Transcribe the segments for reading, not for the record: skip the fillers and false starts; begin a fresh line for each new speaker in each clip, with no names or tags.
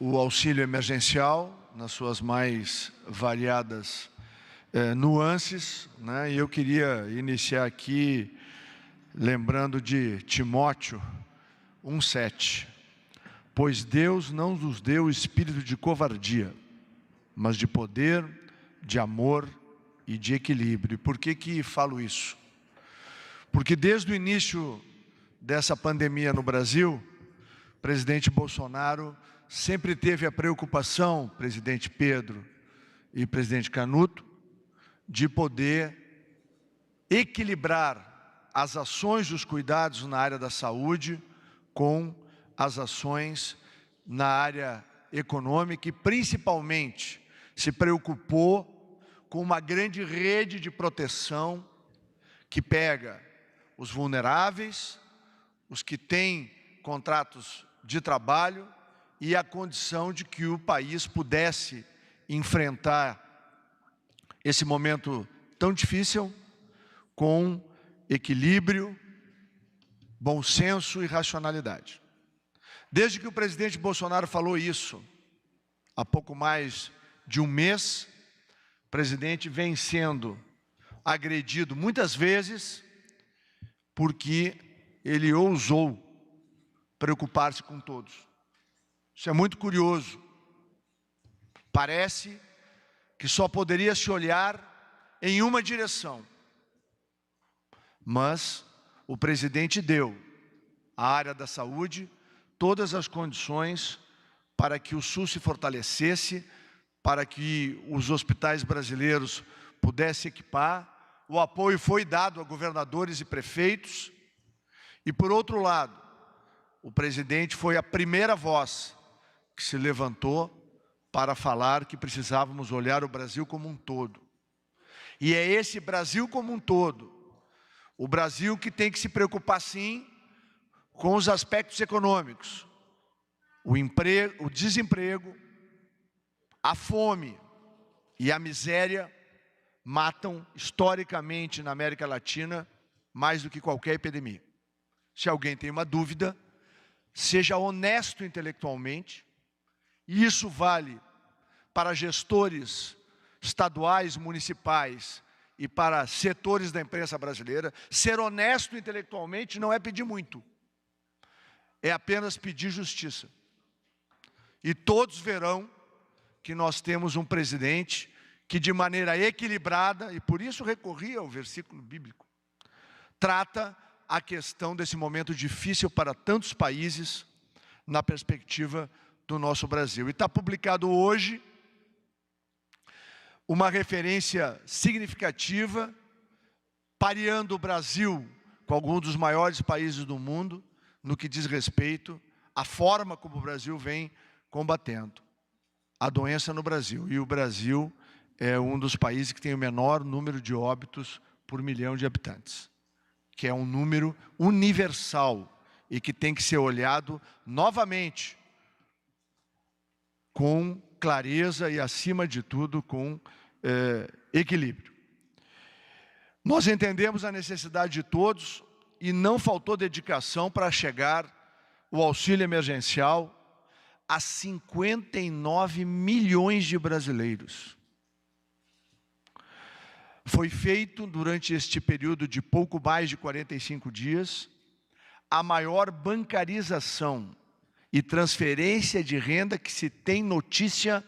o auxílio emergencial nas suas mais variadas nuances, né? E eu queria iniciar aqui lembrando de Timóteo 1,7. Pois Deus não nos deu espírito de covardia, mas de poder, de amor e de equilíbrio. Por que falo isso? Porque desde o início dessa pandemia no Brasil, o presidente Bolsonaro sempre teve a preocupação, presidente Pedro e presidente Canuto, de poder equilibrar as ações dos cuidados na área da saúde com as ações na área econômica e principalmente se preocupou com uma grande rede de proteção que pega os vulneráveis, os que têm contratos de trabalho e a condição de que o país pudesse enfrentar esse momento tão difícil com equilíbrio, bom senso e racionalidade. Desde que o presidente Bolsonaro falou isso, há pouco mais de um mês, o presidente vem sendo agredido muitas vezes porque ele ousou preocupar-se com todos. Isso é muito curioso. Parece que só poderia se olhar em uma direção. Mas o presidente deu à área da saúde todas as condições para que o SUS se fortalecesse, para que os hospitais brasileiros pudessem equipar. O apoio foi dado a governadores e prefeitos. E, por outro lado, o presidente foi a primeira voz que se levantou para falar que precisávamos olhar o Brasil como um todo. E é esse Brasil como um todo, o Brasil que tem que se preocupar, sim, com os aspectos econômicos. O emprego, o desemprego, a fome e a miséria matam historicamente na América Latina mais do que qualquer epidemia. Se alguém tem uma dúvida, seja honesto intelectualmente, e isso vale para gestores estaduais, municipais e para setores da imprensa brasileira. Ser honesto intelectualmente não é pedir muito, é apenas pedir justiça. E todos verão que nós temos um presidente que, de maneira equilibrada, e por isso recorri ao versículo bíblico, trata a questão desse momento difícil para tantos países na perspectiva do nosso Brasil. E está publicado hoje uma referência significativa, pareando o Brasil com alguns dos maiores países do mundo, no que diz respeito à forma como o Brasil vem combatendo a doença no Brasil. E o Brasil é um dos países que tem o menor número de óbitos por milhão de habitantes, que é um número universal e que tem que ser olhado novamente com clareza e, acima de tudo, com equilíbrio. Nós entendemos a necessidade de todos e não faltou dedicação para chegar o auxílio emergencial a 59 milhões de brasileiros. Foi feito, durante este período de pouco mais de 45 dias, a maior bancarização e transferência de renda que se tem notícia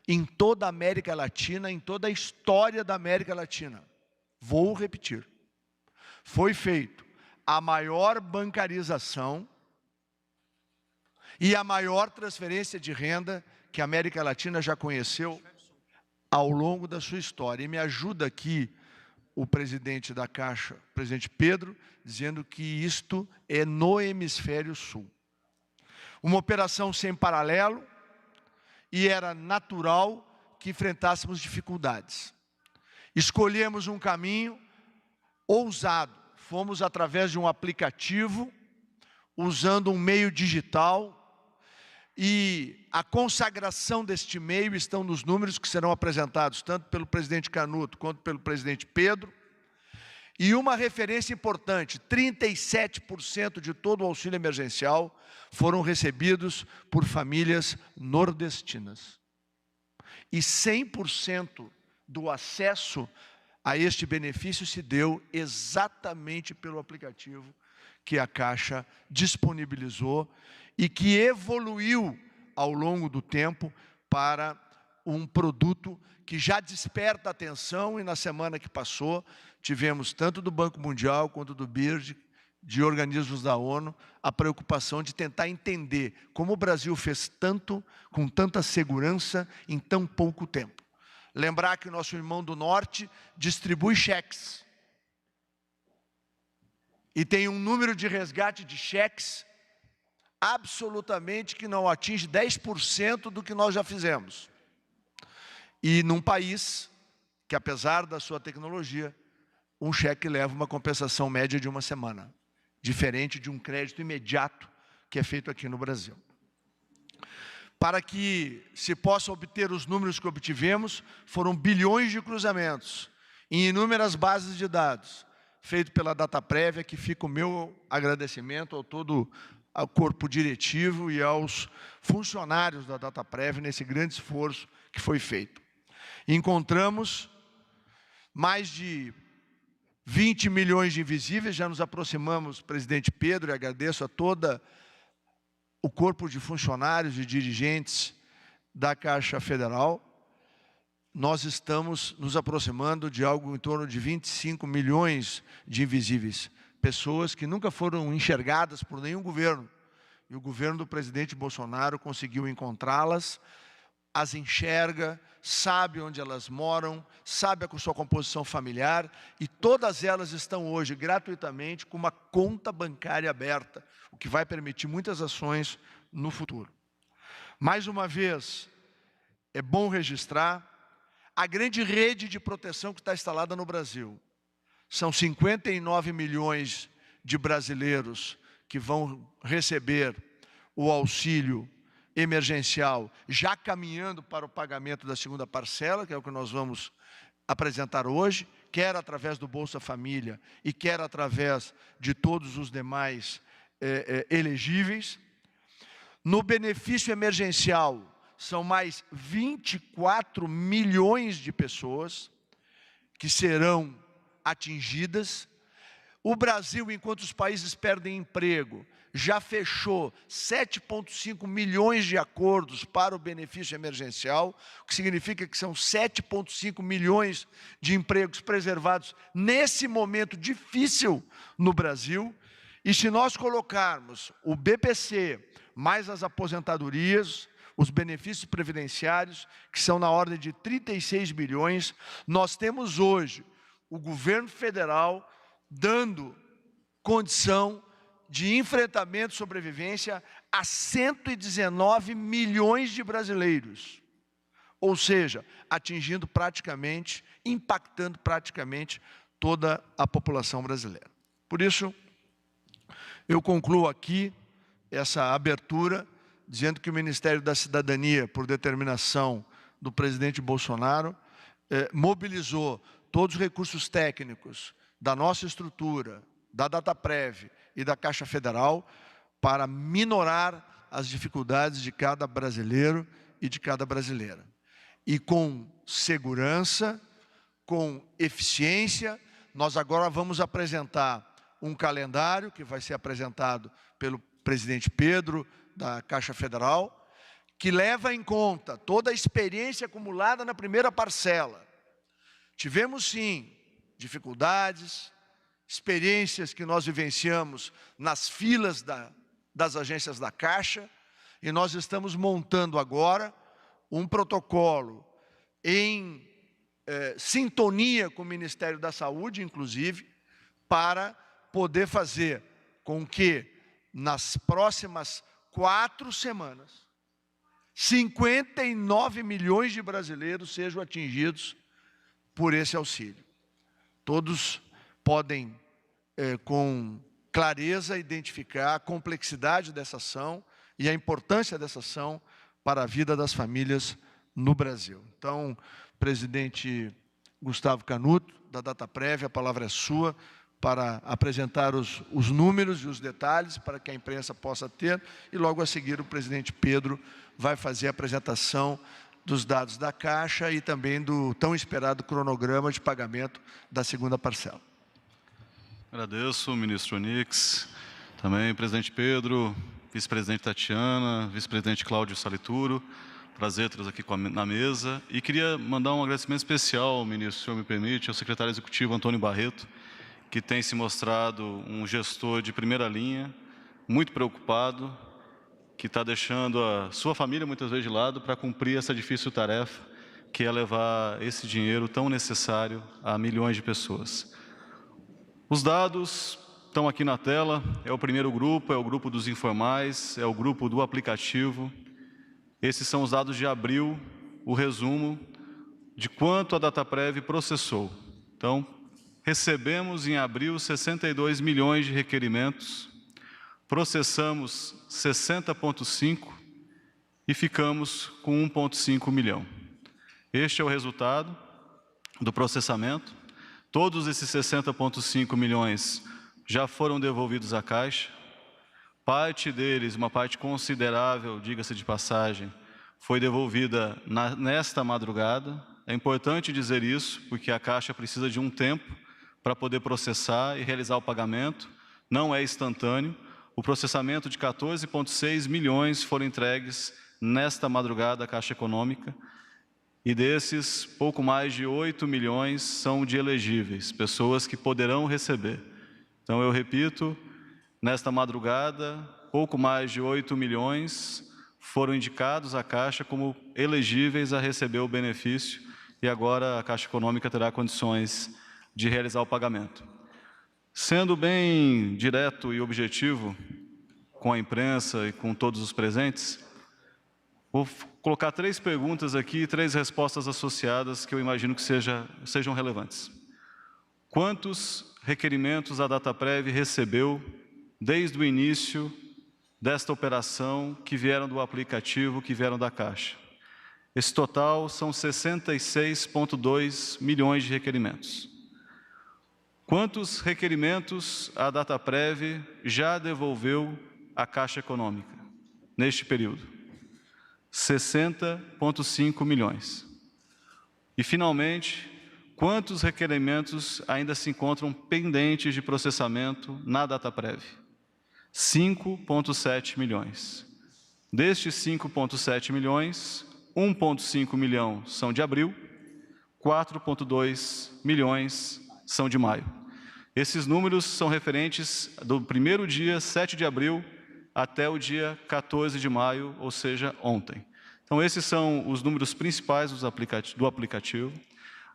em toda a América Latina, em toda a história da América Latina. Vou repetir. Foi feito a maior bancarização e a maior transferência de renda que a América Latina já conheceu ao longo da sua história. E me ajuda aqui o presidente da Caixa, o presidente Pedro, dizendo que isto é no hemisfério sul. Uma operação sem paralelo, e era natural que enfrentássemos dificuldades. Escolhemos um caminho ousado. Fomos através de um aplicativo, usando um meio digital, e a consagração deste meio estão nos números que serão apresentados tanto pelo presidente Canuto quanto pelo presidente Pedro. E uma referência importante, 37% de todo o auxílio emergencial foram recebidos por famílias nordestinas. E 100% do acesso a este benefício se deu exatamente pelo aplicativo que a Caixa disponibilizou e que evoluiu ao longo do tempo para um produto que já desperta atenção, e na semana que passou tivemos tanto do Banco Mundial quanto do BIRD, de organismos da ONU, a preocupação de tentar entender como o Brasil fez tanto, com tanta segurança, em tão pouco tempo. Lembrar que o nosso irmão do Norte distribui cheques. E tem um número de resgate de cheques absolutamente que não atinge 10% do que nós já fizemos. E num país que, apesar da sua tecnologia, um cheque leva uma compensação média de uma semana, diferente de um crédito imediato que é feito aqui no Brasil. Para que se possa obter os números que obtivemos, foram bilhões de cruzamentos em inúmeras bases de dados, feito pela Dataprev, que fica o meu agradecimento ao todo ao corpo diretivo e aos funcionários da Dataprev nesse grande esforço que foi feito. Encontramos mais de 20 milhões de invisíveis, já nos aproximamos, presidente Pedro, e agradeço a todo o corpo de funcionários e dirigentes da Caixa Federal. Nós estamos nos aproximando de algo em torno de 25 milhões de invisíveis, pessoas que nunca foram enxergadas por nenhum governo. E o governo do presidente Bolsonaro conseguiu encontrá-las, as enxerga, sabe onde elas moram, sabe a sua composição familiar, e todas elas estão hoje gratuitamente com uma conta bancária aberta, o que vai permitir muitas ações no futuro. Mais uma vez, é bom registrar a grande rede de proteção que está instalada no Brasil. São 59 milhões de brasileiros que vão receber o auxílio emergencial, já caminhando para o pagamento da segunda parcela, que é o que nós vamos apresentar hoje, quer através do Bolsa Família e quer através de todos os demais elegíveis. No benefício emergencial, são mais 24 milhões de pessoas que serão atingidas. O Brasil, enquanto os países perdem emprego, já fechou 7,5 milhões de acordos para o benefício emergencial, o que significa que são 7,5 milhões de empregos preservados nesse momento difícil no Brasil. E se nós colocarmos o BPC, mais as aposentadorias, os benefícios previdenciários, que são na ordem de 36 bilhões, nós temos hoje o governo federal dando condição de enfrentamento e sobrevivência a 119 milhões de brasileiros. Ou seja, atingindo praticamente, impactando praticamente toda a população brasileira. Por isso, eu concluo aqui essa abertura, dizendo que o Ministério da Cidadania, por determinação do presidente Bolsonaro, mobilizou todos os recursos técnicos da nossa estrutura, da Dataprev e da Caixa Federal, para minorar as dificuldades de cada brasileiro e de cada brasileira. E com segurança, com eficiência, nós agora vamos apresentar um calendário que vai ser apresentado pelo presidente Pedro, da Caixa Federal, que leva em conta toda a experiência acumulada na primeira parcela. Tivemos, sim, dificuldades, experiências que nós vivenciamos nas filas das agências da Caixa, e nós estamos montando agora um protocolo em sintonia com o Ministério da Saúde, inclusive, para poder fazer com que, nas próximas 4 semanas, 59 milhões de brasileiros sejam atingidos por esse auxílio. Todos podem, com clareza, identificar a complexidade dessa ação e a importância dessa ação para a vida das famílias no Brasil. Então, presidente Gustavo Canuto, da Dataprev, a palavra é sua, para apresentar os números e os detalhes para que a imprensa possa ter, e logo a seguir o presidente Pedro vai fazer a apresentação dos dados da Caixa e também do tão esperado cronograma de pagamento da segunda parcela.
Agradeço, ministro Onix, também presidente Pedro, vice-presidente Tatiana, vice-presidente Cláudio Salituro, prazer tê-los aqui na mesa. E queria mandar um agradecimento especial, ministro, se o senhor me permite, ao secretário executivo Antônio Barreto, que tem se mostrado um gestor de primeira linha, muito preocupado, que está deixando a sua família muitas vezes de lado para cumprir essa difícil tarefa, que é levar esse dinheiro tão necessário a milhões de pessoas. Os dados estão aqui na tela, é o primeiro grupo, é o grupo dos informais, é o grupo do aplicativo. Esses são os dados de abril, o resumo de quanto a Dataprev processou. Então, recebemos em abril 62 milhões de requerimentos, processamos 60,5 e ficamos com 1,5 milhão. Este é o resultado do processamento. Todos esses 60,5 milhões já foram devolvidos à Caixa. Parte deles, uma parte considerável, diga-se de passagem, foi devolvida nesta madrugada. É importante dizer isso, porque a Caixa precisa de um tempo para poder processar e realizar o pagamento. Não é instantâneo. O processamento de 14,6 milhões foram entregues nesta madrugada à Caixa Econômica. E desses, pouco mais de 8 milhões são de elegíveis, pessoas que poderão receber. Então, eu repito, nesta madrugada, pouco mais de 8 milhões foram indicados à Caixa como elegíveis a receber o benefício, e agora a Caixa Econômica terá condições de realizar o pagamento. Sendo bem direto e objetivo com a imprensa e com todos os presentes, vou colocar 3 perguntas aqui e 3 respostas associadas que eu imagino que sejam relevantes. Quantos requerimentos a Dataprev recebeu desde o início desta operação que vieram do aplicativo, que vieram da Caixa? Esse total são 66,2 milhões de requerimentos. Quantos requerimentos a Dataprev já devolveu à Caixa Econômica neste período? 60,5 milhões. E, finalmente, quantos requerimentos ainda se encontram pendentes de processamento na Dataprev? 5,7 milhões. Destes 5,7 milhões, 1,5 milhão são de abril, 4,2 milhões são de maio. Esses números são referentes do primeiro dia, 7 de abril, até o dia 14 de maio, ou seja, ontem. Então, esses são os números principais do aplicativo.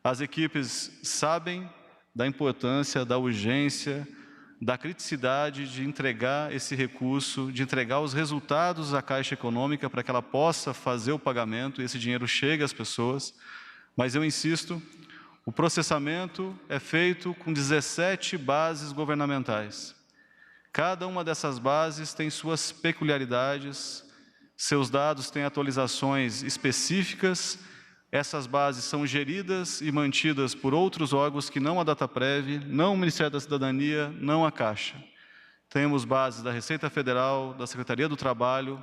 As equipes sabem da importância, da urgência, da criticidade de entregar esse recurso, de entregar os resultados à Caixa Econômica para que ela possa fazer o pagamento e esse dinheiro chegue às pessoas. Mas eu insisto, o processamento é feito com 17 bases governamentais. Cada uma dessas bases tem suas peculiaridades, seus dados têm atualizações específicas. Essas bases são geridas e mantidas por outros órgãos que não a Dataprev, não o Ministério da Cidadania, não a Caixa. Temos bases da Receita Federal, da Secretaria do Trabalho,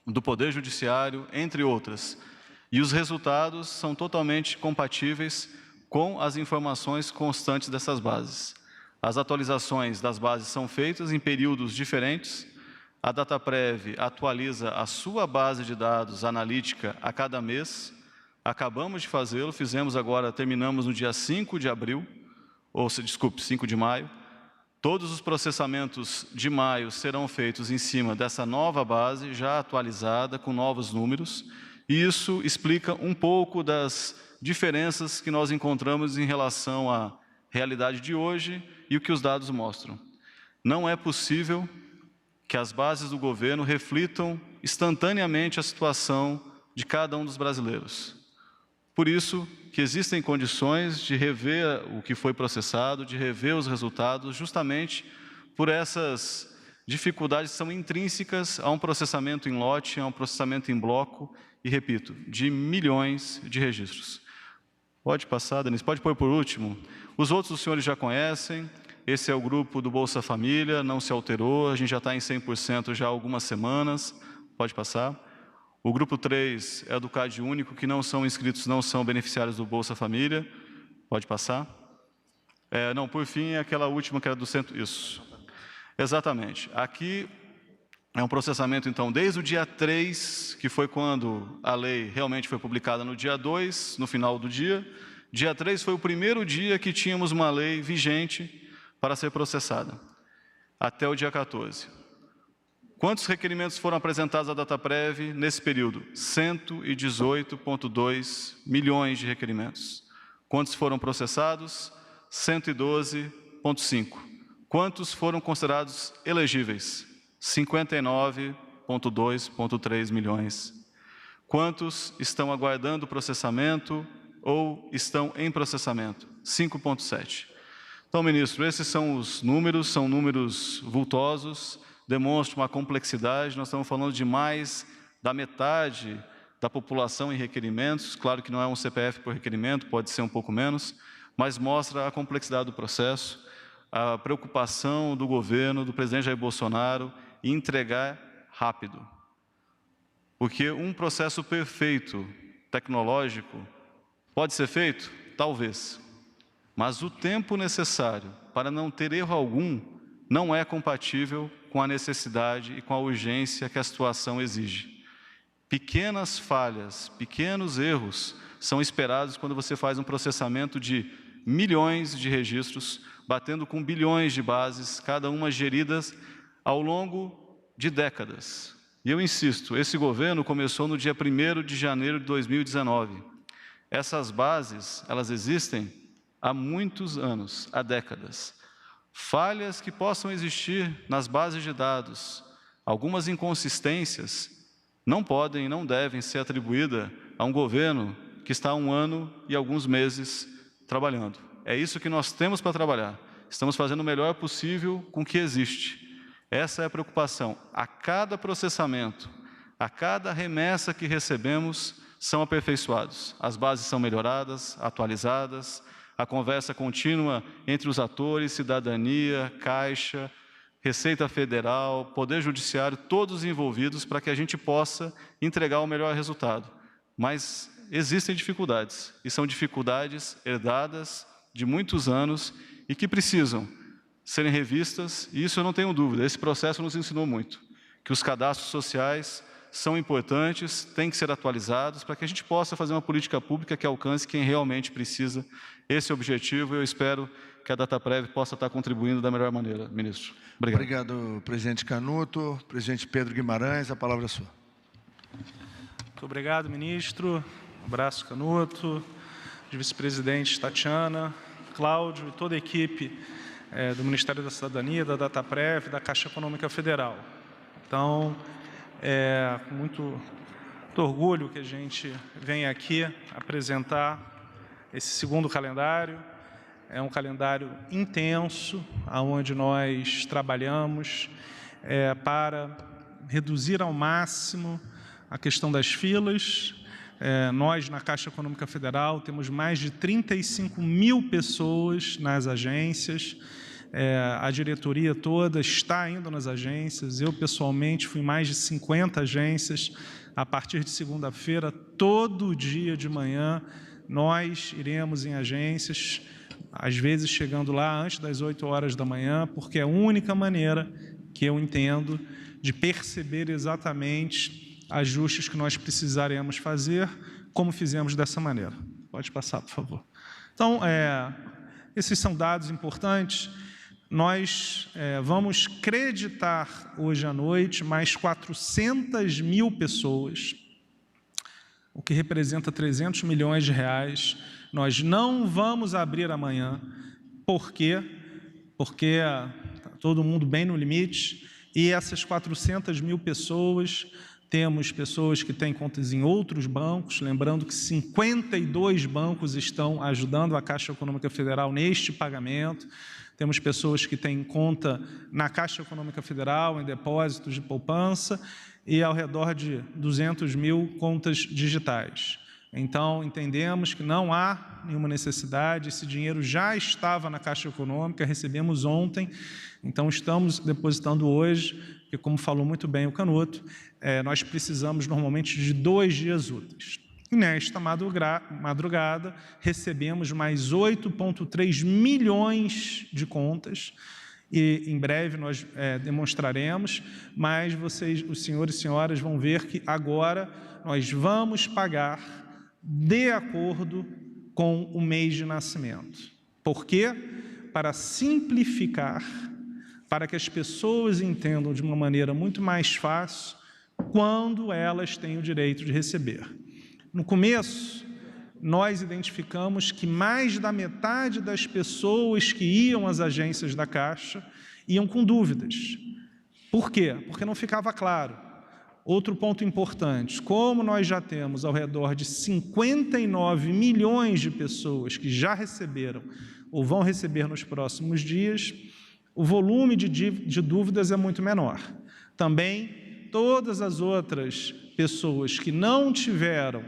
do Poder Judiciário, entre outras. E os resultados são totalmente compatíveis com as informações constantes dessas bases. As atualizações das bases são feitas em períodos diferentes. A Dataprev atualiza a sua base de dados analítica a cada mês. Acabamos de fazê-lo, terminamos no dia 5 de abril, 5 de maio. Todos os processamentos de maio serão feitos em cima dessa nova base, já atualizada, com novos números. E isso explica um pouco das diferenças que nós encontramos em relação à realidade de hoje e o que os dados mostram. Não é possível que as bases do governo reflitam instantaneamente a situação de cada um dos brasileiros. Por isso que existem condições de rever o que foi processado, de rever os resultados, justamente por essas dificuldades que são intrínsecas a um processamento em lote, a um processamento em bloco, e repito, de milhões de registros. Pode passar, Denise. Pode pôr por último. Os outros os senhores já conhecem. Esse é o grupo do Bolsa Família, não se alterou. A gente já está em 100% já há algumas semanas. Pode passar. O grupo 3 é do CAD Único, que não são inscritos, não são beneficiários do Bolsa Família. Pode passar. Não, por fim, é aquela última que era do centro. Isso. Exatamente. Aqui é um processamento, então, desde o dia 3, que foi quando a lei realmente foi publicada no dia 2, no final do dia. Dia 3 foi o primeiro dia que tínhamos uma lei vigente para ser processada, até o dia 14. Quantos requerimentos foram apresentados à DataPrev nesse período? 118,2 milhões de requerimentos. Quantos foram processados? 112,5. Quantos foram considerados elegíveis? 59,2,3 milhões. Quantos estão aguardando processamento ou estão em processamento? 5,7. Então, ministro, esses são os números, são números vultosos, demonstram uma complexidade. Nós estamos falando de mais da metade da população em requerimentos. Claro que não é um CPF por requerimento, pode ser um pouco menos, mas mostra a complexidade do processo, a preocupação do governo, do presidente Jair Bolsonaro, em entregar rápido. Porque um processo perfeito, tecnológico, pode ser feito? Talvez. Mas o tempo necessário para não ter erro algum não é compatível com a necessidade e com a urgência que a situação exige. Pequenas falhas, pequenos erros são esperados quando você faz um processamento de milhões de registros, batendo com bilhões de bases, cada uma geridas ao longo de décadas. E eu insisto, esse governo começou no dia 1º de janeiro de 2019. Essas bases, elas existem há muitos anos, há décadas. Falhas que possam existir nas bases de dados, algumas inconsistências, não podem e não devem ser atribuídas a um governo que está há 1 ano e alguns meses trabalhando. É isso que nós temos para trabalhar. Estamos fazendo o melhor possível com o que existe. Essa é a preocupação. A cada processamento, a cada remessa que recebemos, são aperfeiçoados. As bases são melhoradas, atualizadas, a conversa contínua entre os atores, cidadania, Caixa, Receita Federal, Poder Judiciário, todos envolvidos para que a gente possa entregar o melhor resultado. Mas existem dificuldades, e são dificuldades herdadas de muitos anos e que precisam serem revistas, e isso eu não tenho dúvida, esse processo nos ensinou muito, que os cadastros sociais são importantes, têm que ser atualizados para que a gente possa fazer uma política pública que alcance quem realmente precisa. Esse é o objetivo e eu espero que a DataPrev possa estar contribuindo da melhor maneira, ministro. Obrigado.
Obrigado, presidente Canuto. Presidente Pedro Guimarães, a palavra é sua.
Muito obrigado, ministro. Um abraço, Canuto, de vice-presidente Tatiana, Cláudio e toda a equipe do Ministério da Cidadania, da DataPrev, da Caixa Econômica Federal. Então, com muito orgulho que a gente vem aqui apresentar esse segundo calendário. É um calendário intenso, onde nós trabalhamos para reduzir ao máximo a questão das filas. Nós, na Caixa Econômica Federal, temos mais de 35 mil pessoas nas agências. A diretoria toda está indo nas agências. Eu, pessoalmente, fui em mais de 50 agências. A partir de segunda-feira, todo dia de manhã, nós iremos em agências, às vezes chegando lá antes das 8 horas da manhã, porque é a única maneira que eu entendo de perceber exatamente ajustes que nós precisaremos fazer, como fizemos dessa maneira. Pode passar, por favor. Então, esses são dados importantes. Nós vamos creditar hoje à noite mais 400 mil pessoas, o que representa 300 milhões de reais. Nós não vamos abrir amanhã. Por quê? Porque está todo mundo bem no limite, e essas 400 mil pessoas, temos pessoas que têm contas em outros bancos, lembrando que 52 bancos estão ajudando a Caixa Econômica Federal neste pagamento. Temos pessoas que têm conta na Caixa Econômica Federal, em depósitos de poupança, e ao redor de 200 mil contas digitais. Então, entendemos que não há nenhuma necessidade, esse dinheiro já estava na Caixa Econômica, recebemos ontem, então estamos depositando hoje, porque, como falou muito bem o Canuto, nós precisamos normalmente de 2 dias úteis. E nesta madrugada, recebemos mais 8,3 milhões de contas, e em breve nós demonstraremos, mas vocês, os senhores e senhoras, vão ver que agora nós vamos pagar de acordo com o mês de nascimento. Por quê? Para simplificar, para que as pessoas entendam de uma maneira muito mais fácil quando elas têm o direito de receber. No começo, nós identificamos que mais da metade das pessoas que iam às agências da Caixa iam com dúvidas. Por quê? Porque não ficava claro. Outro ponto importante, como nós já temos ao redor de 59 milhões de pessoas que já receberam ou vão receber nos próximos dias, o volume de dúvidas é muito menor. Também, todas as outras pessoas que não tiveram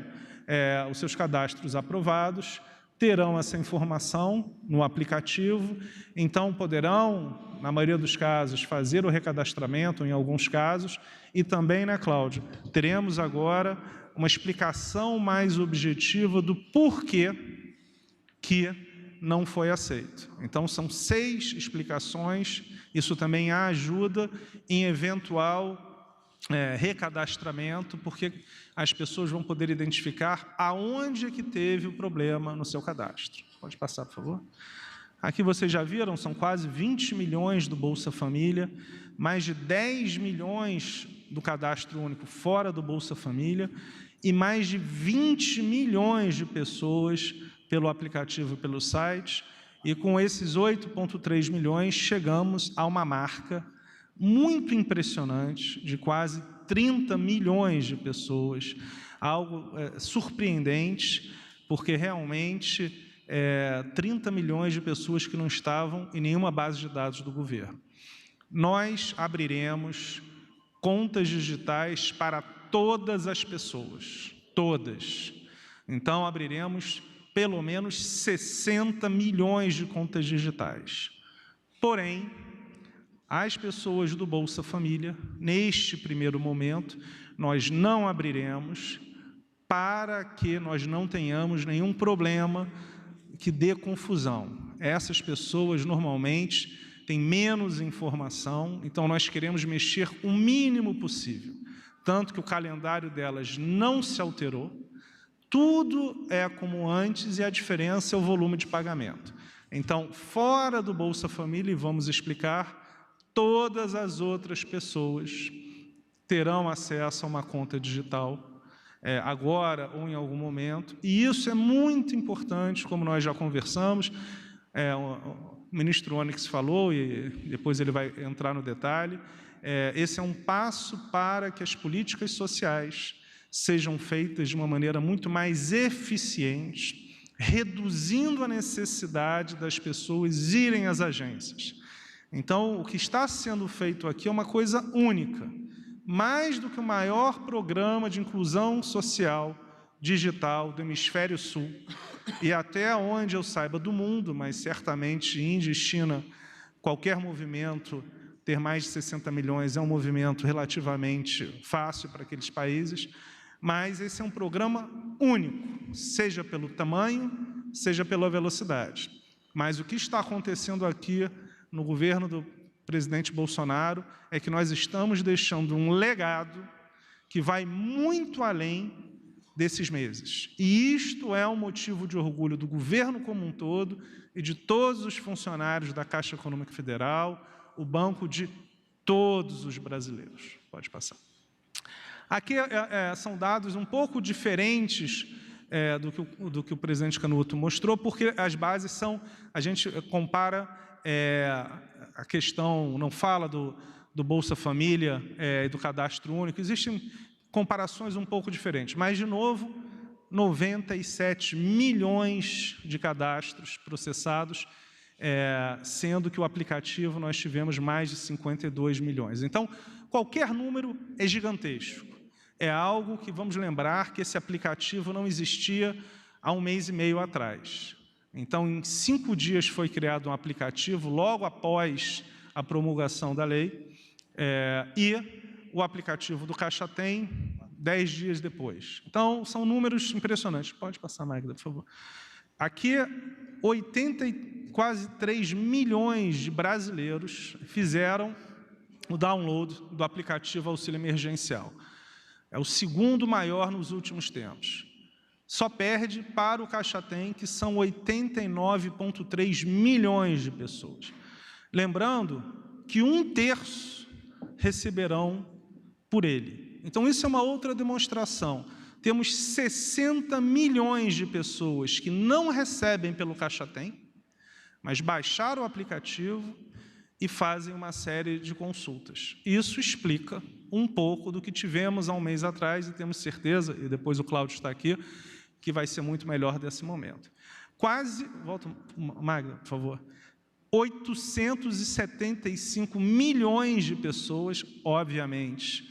os seus cadastros aprovados terão essa informação no aplicativo, então poderão, na maioria dos casos, fazer o recadastramento, em alguns casos, e também, né, Cláudio, teremos agora uma explicação mais objetiva do porquê que não foi aceito. Então, são 6 explicações, isso também ajuda em eventual recadastramento, porque as pessoas vão poder identificar aonde é que teve o problema no seu cadastro. Pode passar, por favor. Aqui vocês já viram, são quase 20 milhões do Bolsa Família, mais de 10 milhões do Cadastro Único fora do Bolsa Família e mais de 20 milhões de pessoas pelo aplicativo e pelo site. E com esses 8,3 milhões, chegamos a uma marca muito impressionante de quase 30 milhões de pessoas, algo surpreendente, porque realmente 30 milhões de pessoas que não estavam em nenhuma base de dados do governo. Nós abriremos contas digitais para todas as pessoas, todas. Então, abriremos pelo menos 60 milhões de contas digitais. Porém, as pessoas do Bolsa Família, neste primeiro momento, nós não abriremos para que nós não tenhamos nenhum problema que dê confusão. Essas pessoas, normalmente, têm menos informação, então nós queremos mexer o mínimo possível. Tanto que o calendário delas não se alterou, tudo é como antes e a diferença é o volume de pagamento. Então, fora do Bolsa Família, e vamos explicar, todas as outras pessoas terão acesso a uma conta digital agora ou em algum momento, e isso é muito importante, como nós já conversamos, o ministro Onyx falou, e depois ele vai entrar no detalhe, esse é um passo para que as políticas sociais sejam feitas de uma maneira muito mais eficiente, reduzindo a necessidade das pessoas irem às agências. Então, o que está sendo feito aqui é uma coisa única, mais do que o maior programa de inclusão social digital do Hemisfério Sul, e até onde eu saiba do mundo, mas certamente Índia e China, qualquer movimento, ter mais de 60 milhões é um movimento relativamente fácil para aqueles países, mas esse é um programa único, seja pelo tamanho, seja pela velocidade. Mas o que está acontecendo aqui no governo do presidente Bolsonaro é que nós estamos deixando um legado que vai muito além desses meses. E isto é um motivo de orgulho do governo como um todo e de todos os funcionários da Caixa Econômica Federal, o banco de todos os brasileiros. Pode passar. Aqui são dados um pouco diferentes do que o presidente Canuto mostrou, porque as bases são, a gente compara a questão, não fala do Bolsa Família e do Cadastro Único, existem comparações um pouco diferentes, mas, de novo, 97 milhões de cadastros processados, sendo que o aplicativo nós tivemos mais de 52 milhões. Então, qualquer número é gigantesco. é algo que, vamos lembrar, que esse aplicativo não existia há 1 mês e meio atrás. Então, em 5 dias foi criado um aplicativo, logo após a promulgação da lei, e o aplicativo do Caixa Tem, 10 dias depois. Então, são números impressionantes. Pode passar, Magda, por favor. Aqui, quase 3 milhões de brasileiros fizeram o download do aplicativo Auxílio Emergencial. É o segundo maior nos últimos tempos. Só perde para o Caixa Tem, que são 89,3 milhões de pessoas. Lembrando que 1/3 receberão por ele. Então, isso é uma outra demonstração. Temos 60 milhões de pessoas que não recebem pelo Caixa Tem, mas baixaram o aplicativo e fazem uma série de consultas. Isso explica um pouco do que tivemos há 1 mês atrás, e temos certeza, e depois o Cláudio está aqui, que vai ser muito melhor desse momento. Volta, Magda, por favor. 875 milhões de pessoas, obviamente,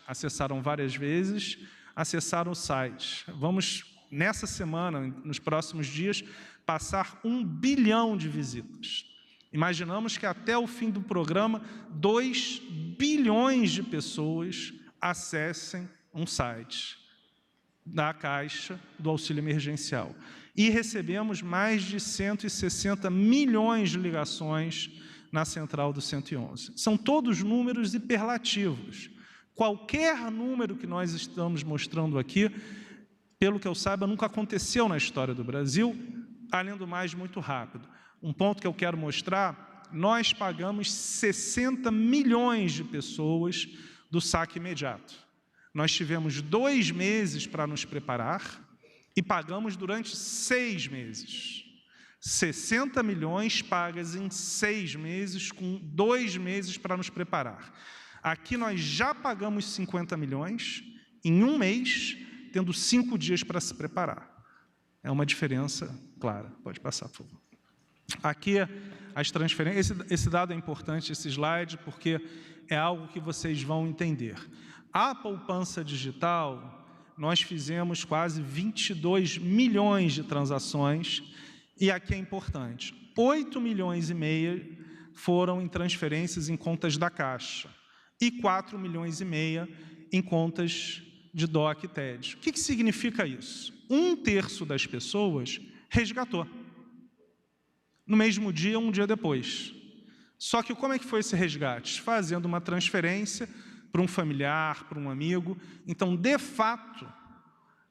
acessaram várias vezes, acessaram o site. Vamos, nessa semana, nos próximos dias, passar 1 bilhão de visitas. Imaginamos que até o fim do programa, 2 bilhões de pessoas acessem um site da Caixa do Auxílio Emergencial. E recebemos mais de 160 milhões de ligações na central do 111. São todos números hiperlativos. Qualquer número que nós estamos mostrando aqui, pelo que eu saiba, nunca aconteceu na história do Brasil, além do mais, muito rápido. Um ponto que eu quero mostrar, nós pagamos 60 milhões de pessoas do saque imediato. Nós tivemos 2 meses para nos preparar e pagamos durante 6 meses. 60 milhões pagas em 6 meses, com 2 meses para nos preparar. Aqui nós já pagamos 50 milhões em 1 mês, tendo 5 dias para se preparar. É uma diferença clara. Pode passar, por favor. Aqui, as transferências. Esse dado é importante, esse slide, porque é algo que vocês vão entender. A poupança digital, nós fizemos quase 22 milhões de transações, e aqui é importante, 8 milhões e meio foram em transferências em contas da Caixa, e 4 milhões e meio em contas de DOC e TED. O que significa isso? 1/3 das pessoas resgatou. No mesmo dia, 1 dia depois. Só que como é que foi esse resgate? Fazendo uma transferência para um familiar, para um amigo. Então, de fato,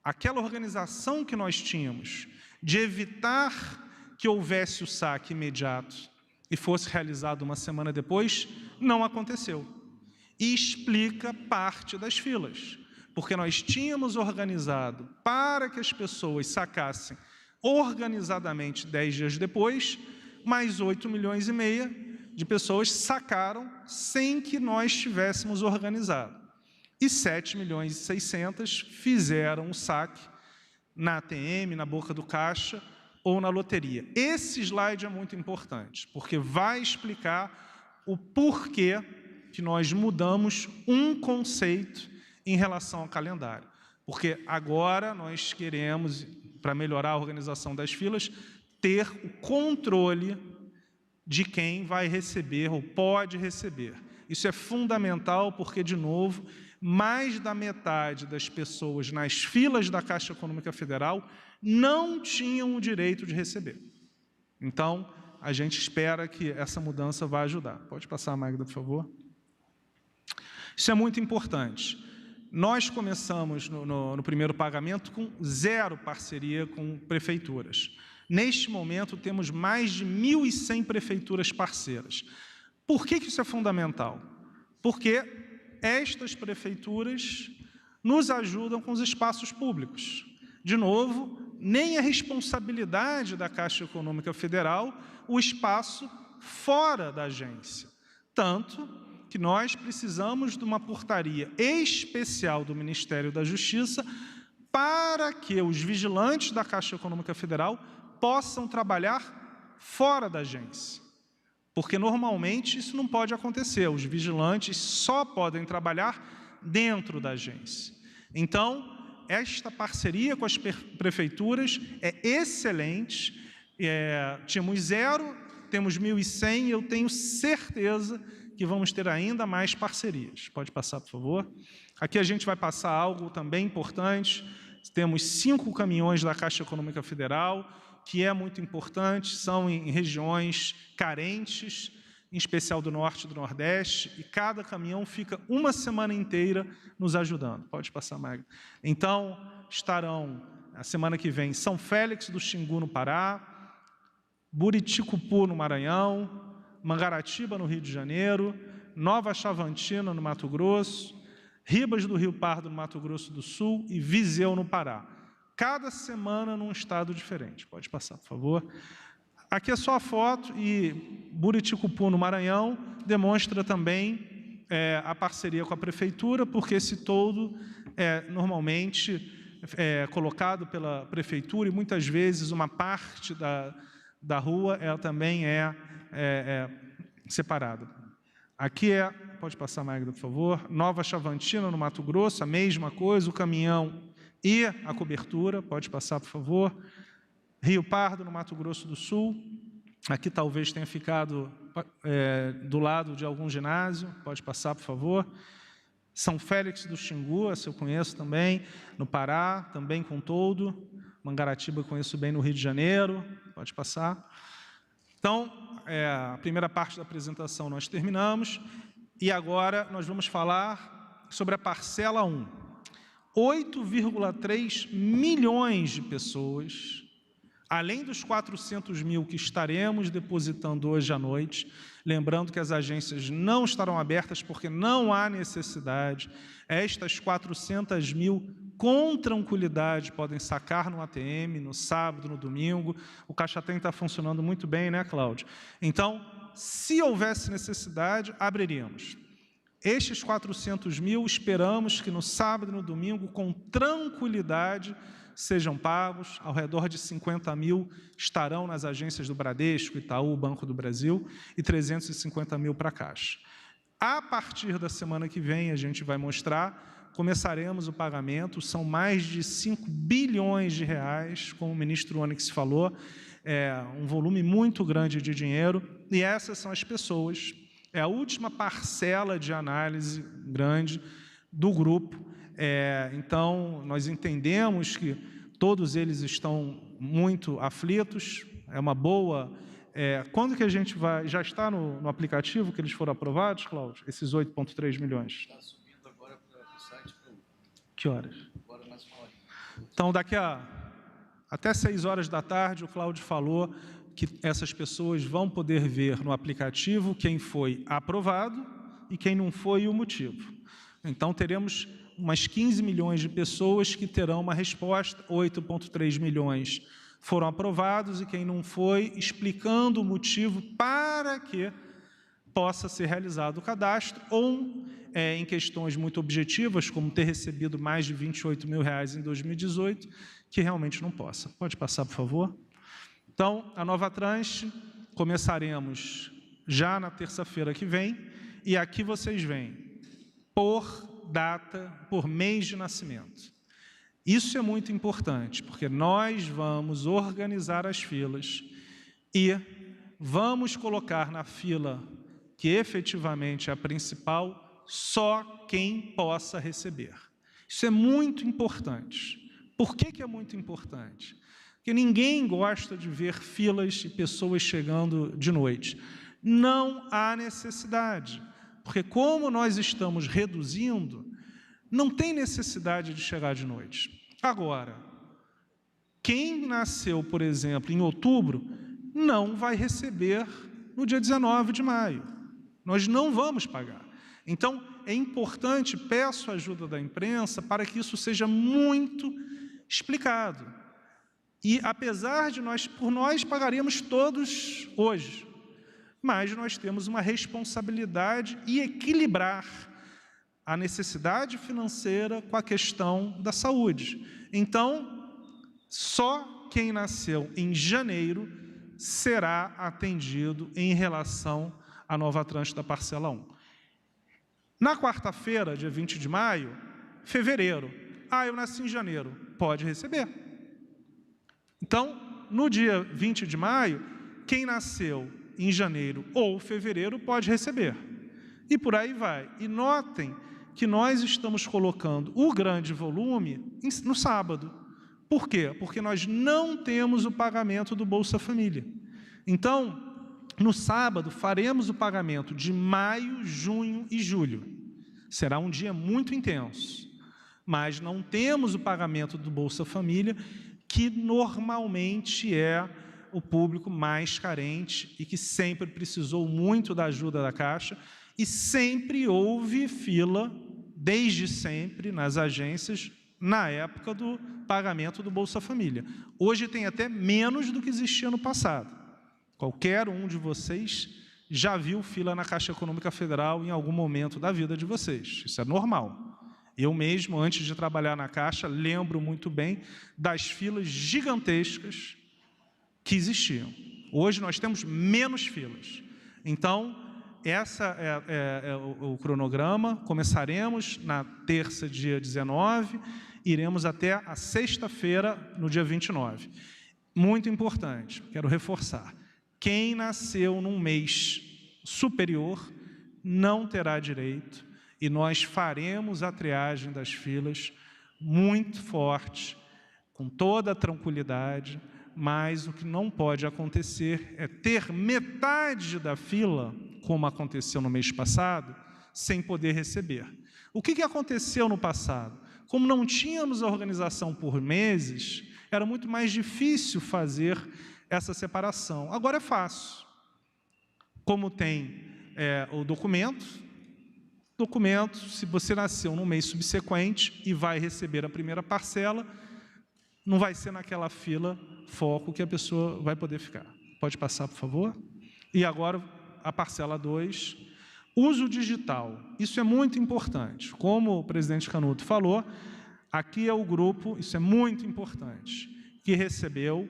aquela organização que nós tínhamos de evitar que houvesse o saque imediato e fosse realizado 1 semana depois, não aconteceu. E explica parte das filas, porque nós tínhamos organizado para que as pessoas sacassem organizadamente 10 dias depois, mais 8 milhões e meio de pessoas sacaram sem que nós tivéssemos organizado. E 7 milhões e 600 fizeram o saque na ATM, na boca do caixa ou na loteria. Esse slide é muito importante, porque vai explicar o porquê que nós mudamos um conceito em relação ao calendário. Porque agora nós queremos, para melhorar a organização das filas, ter o controle de quem vai receber ou pode receber. Isso é fundamental porque, de novo, mais da metade das pessoas nas filas da Caixa Econômica Federal não tinham o direito de receber. Então, a gente espera que essa mudança vá ajudar. Pode passar, Magda, por favor. Isso é muito importante. Nós começamos no primeiro pagamento com 0 parceria com prefeituras. Neste momento, temos mais de 1.100 prefeituras parceiras. Por que isso é fundamental? Porque estas prefeituras nos ajudam com os espaços públicos. De novo, nem é responsabilidade da Caixa Econômica Federal o espaço fora da agência. Tanto que nós precisamos de uma portaria especial do Ministério da Justiça para que os vigilantes da Caixa Econômica Federal possam trabalhar fora da agência. Porque, normalmente, isso não pode acontecer. Os vigilantes só podem trabalhar dentro da agência. Então, esta parceria com as prefeituras é excelente. Tínhamos 0, temos 1.100, e eu tenho certeza que vamos ter ainda mais parcerias. Pode passar, por favor. Aqui a gente vai passar algo também importante. Temos 5 caminhões da Caixa Econômica Federal, que é muito importante, são em regiões carentes, em especial do Norte e do Nordeste, e cada caminhão fica uma semana inteira nos ajudando. Pode passar, Magda. Então, estarão, a semana que vem, São Félix do Xingu, no Pará, Buriticupu, no Maranhão, Mangaratiba, no Rio de Janeiro, Nova Chavantina, no Mato Grosso, Ribas do Rio Pardo, no Mato Grosso do Sul, e Viseu, no Pará. Cada semana num estado diferente. Pode passar, por favor. Aqui é só a foto, e Buriticupu, no Maranhão, demonstra também a parceria com a prefeitura, porque esse toldo normalmente colocado pela prefeitura, e muitas vezes uma parte da rua ela também é separada. Aqui pode passar, Magda, por favor, Nova Chavantina, no Mato Grosso, a mesma coisa, o caminhão e a cobertura. Pode passar, por favor. Rio Pardo, no Mato Grosso do Sul, aqui talvez tenha ficado do lado de algum ginásio. Pode passar, por favor. São Félix do Xingu, essa eu conheço também, no Pará, também com toldo. Mangaratiba eu conheço bem, no Rio de Janeiro. Pode passar. Então, a primeira parte da apresentação nós terminamos, e agora nós vamos falar sobre a parcela 1. 8,3 milhões de pessoas, além dos 400 mil que estaremos depositando hoje à noite, lembrando que as agências não estarão abertas porque não há necessidade. Estas 400 mil, com tranquilidade, podem sacar no ATM, no sábado, no domingo. O Caixa Tem está funcionando muito bem, né, Cláudio? Então, se houvesse necessidade, abriríamos. Estes 400 mil, esperamos que no sábado e no domingo, com tranquilidade, sejam pagos. Ao redor de 50 mil estarão nas agências do Bradesco, Itaú, Banco do Brasil, e 350 mil para a Caixa. A partir da semana que vem, a gente vai mostrar, começaremos o pagamento, são mais de 5 bilhões de reais, como o ministro Onyx falou, um volume muito grande de dinheiro, e essas são as pessoas, é a última parcela de análise grande do grupo. Então, nós entendemos que todos eles estão muito aflitos, é uma boa... quando que a gente vai... Já está no aplicativo que eles foram aprovados, Cláudio? Esses 8,3 milhões? Está subindo agora para o site. Que horas? Agora mais uma hora. Então, daqui até 6 horas da tarde, o Cláudio falou que essas pessoas vão poder ver no aplicativo quem foi aprovado e quem não foi e o motivo. Então, teremos umas 15 milhões de pessoas que terão uma resposta, 8,3 milhões foram aprovados, e quem não foi, explicando o motivo para que possa ser realizado o cadastro, ou em questões muito objetivas, como ter recebido mais de R$28 mil em 2018, que realmente não possa. Pode passar, por favor? Então, a nova tranche, começaremos já na terça-feira que vem, e aqui vocês veem, por data, por mês de nascimento. Isso é muito importante, porque nós vamos organizar as filas e vamos colocar na fila, que efetivamente é a principal, só quem possa receber. Isso é muito importante. Por que é muito importante? Porque ninguém gosta de ver filas e pessoas chegando de noite. Não há necessidade, porque como nós estamos reduzindo, não tem necessidade de chegar de noite. Agora, quem nasceu, por exemplo, em outubro, não vai receber no dia 19 de maio. Nós não vamos pagar. Então, é importante, peço a ajuda da imprensa para que isso seja muito explicado. E, apesar de por nós pagaríamos todos hoje, mas nós temos uma responsabilidade e equilibrar a necessidade financeira com a questão da saúde. Então, só quem nasceu em janeiro será atendido em relação à nova tranche da parcela 1. Na quarta-feira, dia 20 de maio, fevereiro. Ah, eu nasci em janeiro. Pode receber. Então, no dia 20 de maio, quem nasceu em janeiro ou fevereiro pode receber. E por aí vai. E notem que nós estamos colocando o grande volume no sábado. Por quê? Porque nós não temos o pagamento do Bolsa Família. Então, no sábado, faremos o pagamento de maio, junho e julho. Será um dia muito intenso. Mas não temos o pagamento do Bolsa Família, que normalmente é o público mais carente e que sempre precisou muito da ajuda da Caixa e sempre houve fila, desde sempre, nas agências, na época do pagamento do Bolsa Família. Hoje tem até menos do que existia no passado. Qualquer um de vocês já viu fila na Caixa Econômica Federal em algum momento da vida de vocês. Isso é normal. Eu mesmo, antes de trabalhar na Caixa, lembro muito bem das filas gigantescas que existiam. Hoje nós temos menos filas. Então, essa é o cronograma. Começaremos na terça, dia 19, iremos até a sexta-feira, no dia 29. Muito importante, quero reforçar. Quem nasceu num mês superior não terá direito, e nós faremos a triagem das filas muito forte, com toda a tranquilidade, mas o que não pode acontecer é ter metade da fila, como aconteceu no mês passado, sem poder receber. O que aconteceu no passado? Como não tínhamos a organização por meses, era muito mais difícil fazer essa separação. Agora é fácil. Como tem o documento, se você nasceu no mês subsequente e vai receber a primeira parcela, não vai ser naquela fila foco que a pessoa vai poder ficar. Pode passar, por favor? E agora, a parcela 2, uso digital. Isso é muito importante. Como o presidente Canuto falou, aqui é o grupo, isso é muito importante, que recebeu,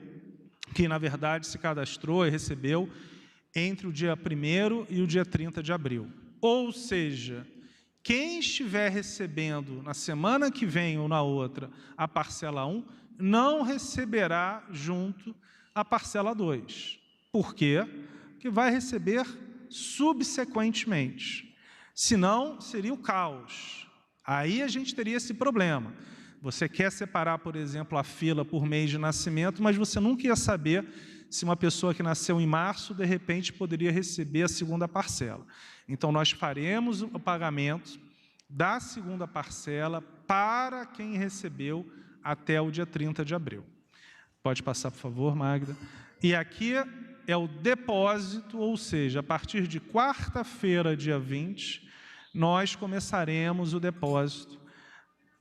que na verdade se cadastrou e recebeu entre o dia 1º e o dia 30 de abril. Ou seja, quem estiver recebendo na semana que vem ou na outra a parcela 1, não receberá junto a parcela 2. Por quê? Porque vai receber subsequentemente. Senão, seria o caos. Aí a gente teria esse problema. Você quer separar, por exemplo, a fila por mês de nascimento, mas você nunca ia saber se uma pessoa que nasceu em março, de repente, poderia receber a segunda parcela. Então, nós faremos o pagamento da segunda parcela para quem recebeu até o dia 30 de abril. Pode passar, por favor, Magda. E aqui é o depósito, ou seja, a partir de quarta-feira, dia 20, nós começaremos o depósito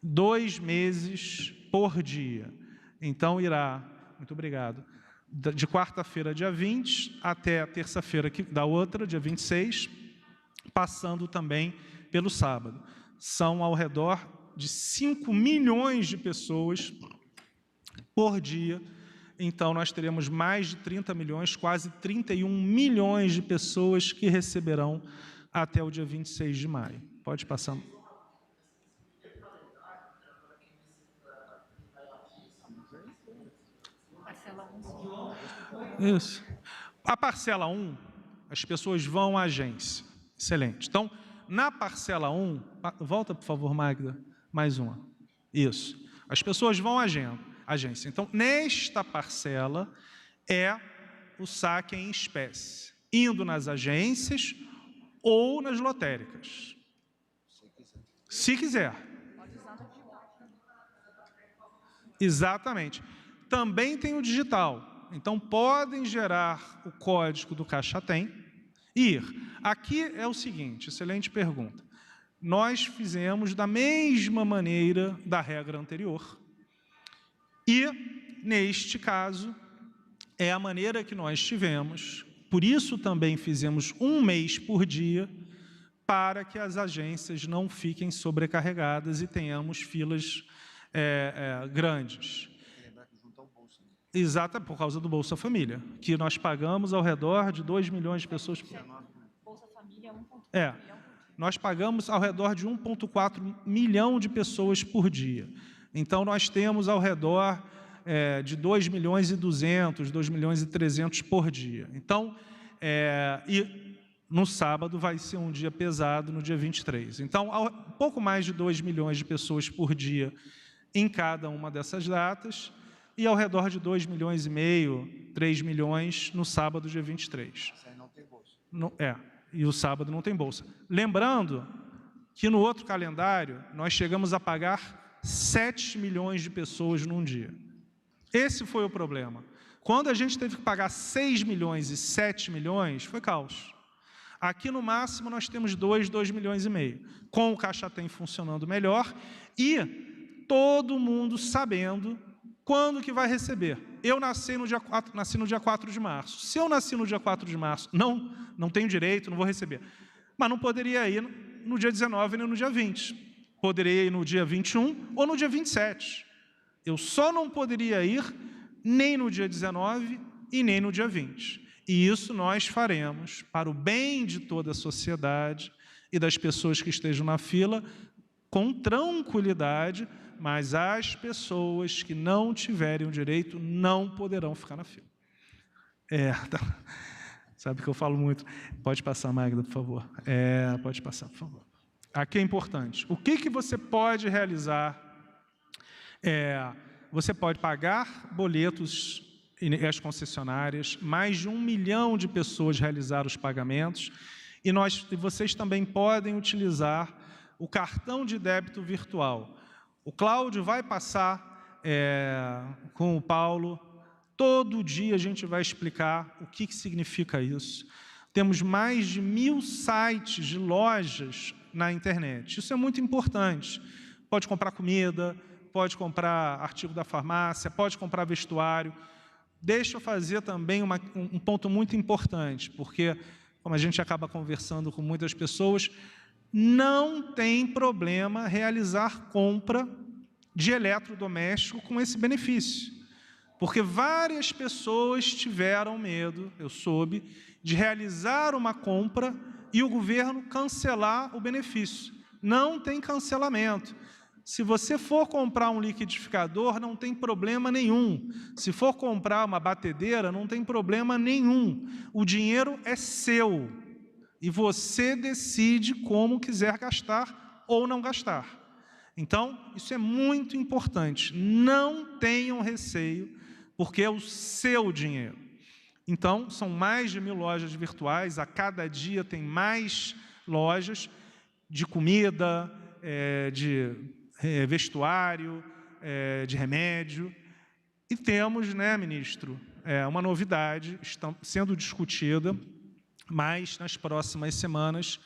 2 meses por dia. Então, irá, muito obrigado, de quarta-feira, dia 20, até a terça-feira da outra, dia 26, passando também pelo sábado. São ao redor de 5 milhões de pessoas por dia. Então, nós teremos mais de 30 milhões, quase 31 milhões de pessoas que receberão até o dia 26 de maio. Pode passar. Isso. A parcela 1, as pessoas vão à agência. Excelente. Então, na parcela 1, volta, por favor, Magda, mais uma. Isso. As pessoas vão à agência. Então, nesta parcela é o saque em espécie, indo nas agências ou nas lotéricas. Se quiser. Exatamente. Também tem o digital. Então, podem gerar o código do Caixa Tem e ir. Aqui é o seguinte, excelente pergunta. Nós fizemos da mesma maneira da regra anterior. E, neste caso, é a maneira que nós tivemos. Por isso, também fizemos 1 mês por dia, para que as agências não fiquem sobrecarregadas e tenhamos filas grandes. Exato, por causa do Bolsa Família, que nós pagamos ao redor de 2 milhões de pessoas. Bolsa Família é 1,1 milhão. nós pagamos ao redor de 1,4 milhão de pessoas por dia. Então, nós temos ao redor de 2 milhões e 200, 2 milhões e 300 por dia. Então, e no sábado vai ser um dia pesado, no dia 23. Então, pouco mais de 2 milhões de pessoas por dia em cada uma dessas datas, e ao redor de 2 milhões e meio, 3 milhões no sábado, dia 23.
Isso aí não tem bolsa.
E o sábado não tem bolsa. Lembrando que no outro calendário, nós chegamos a pagar 7 milhões de pessoas num dia. Esse foi o problema. Quando a gente teve que pagar 6 milhões e 7 milhões, foi caos. Aqui, no máximo, nós temos 2 milhões e meio, com o Caixa Tem funcionando melhor e todo mundo sabendo quando que vai receber. Eu nasci no dia 4 de março. Se eu nasci no dia 4 de março, não tenho direito, não vou receber. Mas não poderia ir no dia 19 nem no dia 20. Poderia ir no dia 21 ou no dia 27. Eu só não poderia ir nem no dia 19 e nem no dia 20. E isso nós faremos para o bem de toda a sociedade e das pessoas que estejam na fila, com tranquilidade, mas as pessoas que não tiverem o direito não poderão ficar na fila. Sabe que eu falo muito. Pode passar, Magda, por favor. Pode passar, por favor. Aqui é importante. O que você pode realizar? Você pode pagar boletos e as concessionárias, mais de 1 milhão de pessoas realizaram os pagamentos, e vocês também podem utilizar o cartão de débito virtual. O Cláudio vai passar com o Paulo, todo dia a gente vai explicar o que significa isso. Temos mais de 1.000 sites de lojas na internet, isso é muito importante. Pode comprar comida, pode comprar artigo da farmácia, pode comprar vestuário. Deixa eu fazer também um ponto muito importante, porque, como a gente acaba conversando com muitas pessoas, não tem problema realizar compra de eletrodoméstico com esse benefício. Porque várias pessoas tiveram medo, eu soube, de realizar uma compra e o governo cancelar o benefício. Não tem cancelamento. Se você for comprar um liquidificador, não tem problema nenhum. Se for comprar uma batedeira, não tem problema nenhum. O dinheiro é seu. E você decide como quiser gastar ou não gastar. Então, isso é muito importante. Não tenham receio, porque é o seu dinheiro. Então, são mais de 1.000 lojas virtuais. A cada dia tem mais lojas de comida, de vestuário, de remédio. E temos, ministro, uma novidade está sendo discutida, mas nas próximas semanas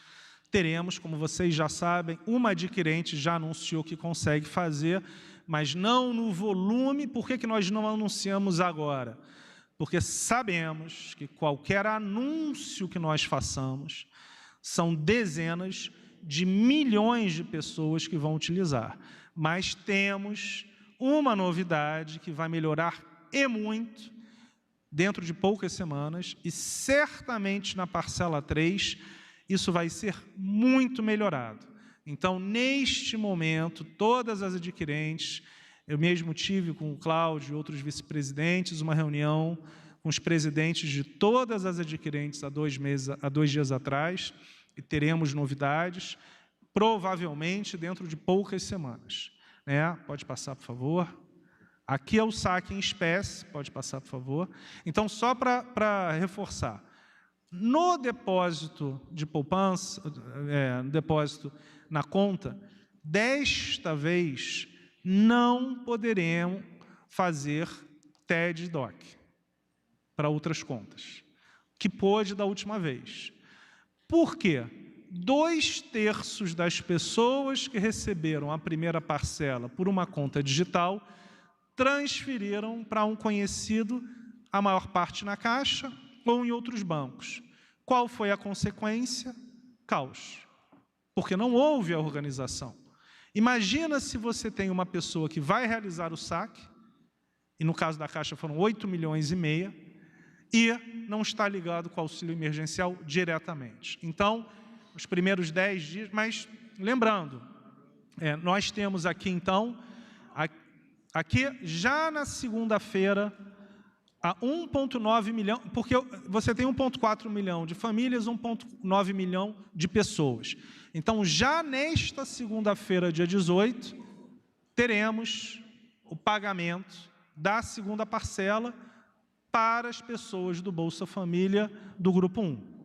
teremos, como vocês já sabem, uma adquirente já anunciou que consegue fazer, mas não no volume. Por que nós não anunciamos agora? Porque sabemos que qualquer anúncio que nós façamos são dezenas de milhões de pessoas que vão utilizar. Mas temos uma novidade que vai melhorar e muito dentro de poucas semanas, e certamente na parcela 3 isso vai ser muito melhorado. Então, neste momento, todas as adquirentes, eu mesmo tive com o Cláudio e outros vice-presidentes uma reunião com os presidentes de todas as adquirentes há 2 dias atrás, e teremos novidades, provavelmente dentro de poucas semanas. Pode passar, por favor. Aqui é o saque em espécie, pode passar, por favor. Então, só para reforçar, no depósito de poupança, no depósito na conta, desta vez não poderemos fazer TED e DOC para outras contas, que pôde da última vez. Por quê? 2/3 das pessoas que receberam a primeira parcela por uma conta digital transferiram para um conhecido, a maior parte na Caixa ou em outros bancos. Qual foi a consequência? Caos. Porque não houve a organização. Imagina se você tem uma pessoa que vai realizar o saque, e no caso da Caixa foram 8 milhões e meio, e não está ligado com o auxílio emergencial diretamente. Então, os primeiros 10 dias, mas lembrando, nós temos aqui, então, aqui já na segunda-feira, a 1,9 milhão, porque você tem 1,4 milhão de famílias, 1,9 milhão de pessoas. Então, já nesta segunda-feira, dia 18, teremos o pagamento da segunda parcela para as pessoas do Bolsa Família do Grupo 1.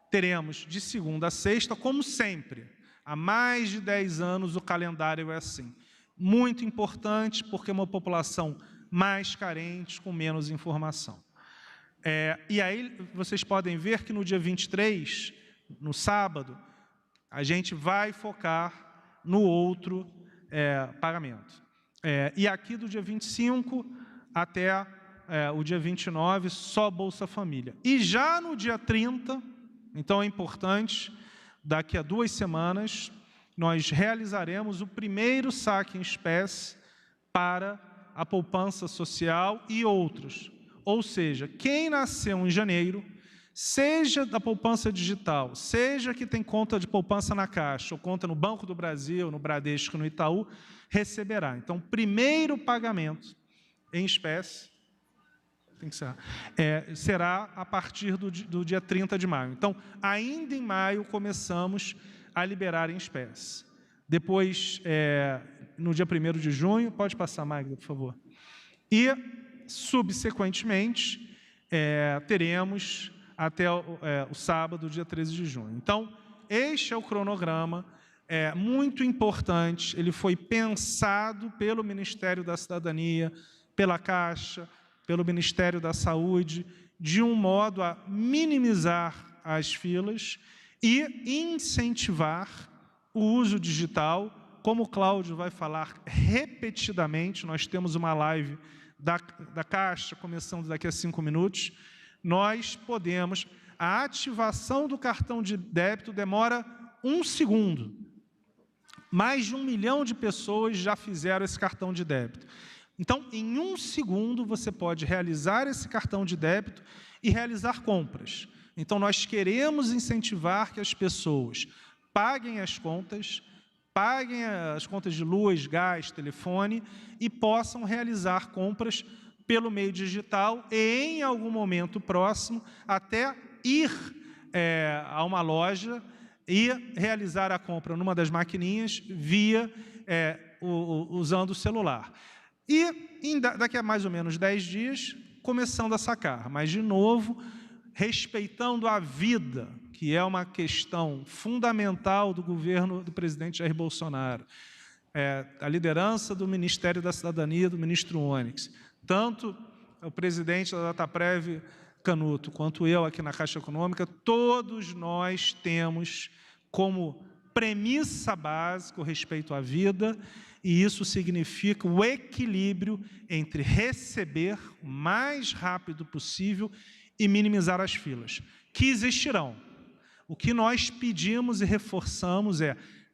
Teremos de segunda a sexta, como sempre. Há mais de 10 anos o calendário é assim. Muito importante, porque é uma população mais carente, com menos informação. E aí vocês podem ver que no dia 23, no sábado, a gente vai focar no outro pagamento. E aqui do dia 25 até o dia 29, só Bolsa Família. E já no dia 30, então é importante, daqui a 2 semanas, nós realizaremos o primeiro saque em espécie para a poupança social e outros. Ou seja, quem nasceu em janeiro, seja da poupança digital, seja que tem conta de poupança na Caixa, ou conta no Banco do Brasil, no Bradesco, no Itaú, receberá. Então, primeiro pagamento em espécie, será a partir do dia 30 de maio. Então, ainda em maio, começamos a liberar em espécie. Depois, no dia 1º de junho, pode passar, Magda, por favor. E, subsequentemente, teremos até o sábado, dia 13 de junho. Então, este é o cronograma, muito importante, ele foi pensado pelo Ministério da Cidadania, pela Caixa, pelo Ministério da Saúde, de um modo a minimizar as filas e incentivar o uso digital. Como o Cláudio vai falar repetidamente, nós temos uma live da Caixa, começando daqui a 5 minutos, nós podemos, a ativação do cartão de débito demora 1 segundo. Mais de 1 milhão de pessoas já fizeram esse cartão de débito. Então, em 1 segundo, você pode realizar esse cartão de débito e realizar compras. Então, nós queremos incentivar que as pessoas paguem as contas de luz, gás, telefone, e possam realizar compras pelo meio digital e, em algum momento próximo, até ir a uma loja e realizar a compra numa das maquininhas usando o celular. E daqui a mais ou menos 10 dias, começando a sacar, mas, de novo, respeitando a vida, que é uma questão fundamental do governo do presidente Jair Bolsonaro. A liderança do Ministério da Cidadania, do ministro Onyx. Tanto o presidente da Dataprev, Canuto, quanto eu aqui na Caixa Econômica, todos nós temos como premissa básica o respeito à vida, e isso significa o equilíbrio entre receber o mais rápido possível e minimizar as filas, que existirão. O que nós pedimos e reforçamos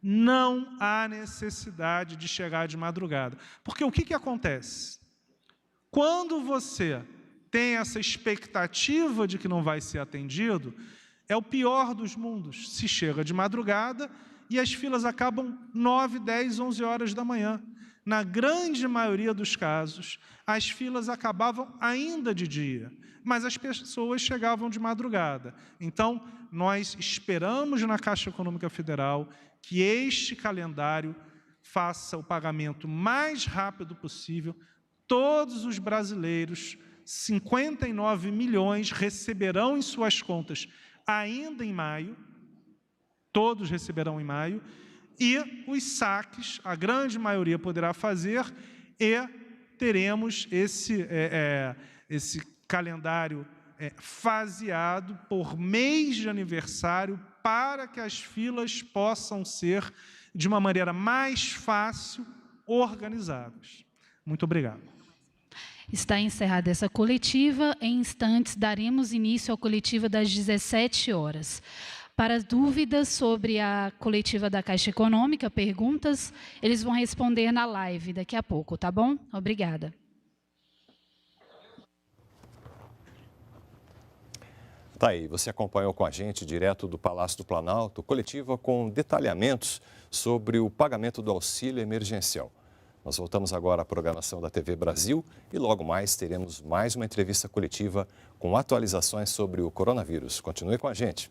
não há necessidade de chegar de madrugada. Porque o que acontece? Quando você tem essa expectativa de que não vai ser atendido, é o pior dos mundos. Se chega de madrugada e as filas acabam 9, 10, 11 horas da manhã. Na grande maioria dos casos, as filas acabavam ainda de dia, mas as pessoas chegavam de madrugada. Então, nós esperamos na Caixa Econômica Federal que este calendário faça o pagamento mais rápido possível. Todos os brasileiros, 59 milhões, receberão em suas contas ainda em maio, todos receberão em maio, e os saques, a grande maioria poderá fazer, e teremos esse calendário faseado por mês de aniversário, para que as filas possam ser, de uma maneira mais fácil, organizadas. Muito obrigado.
Está encerrada essa coletiva. Em instantes, daremos início à coletiva das 17 horas. Para dúvidas sobre a coletiva da Caixa Econômica, perguntas, eles vão responder na live daqui a pouco, tá bom? Obrigada.
Tá aí, você acompanhou com a gente, direto do Palácio do Planalto, coletiva com detalhamentos sobre o pagamento do auxílio emergencial. Nós voltamos agora à programação da TV Brasil e logo mais teremos mais uma entrevista coletiva com atualizações sobre o coronavírus. Continue com a gente.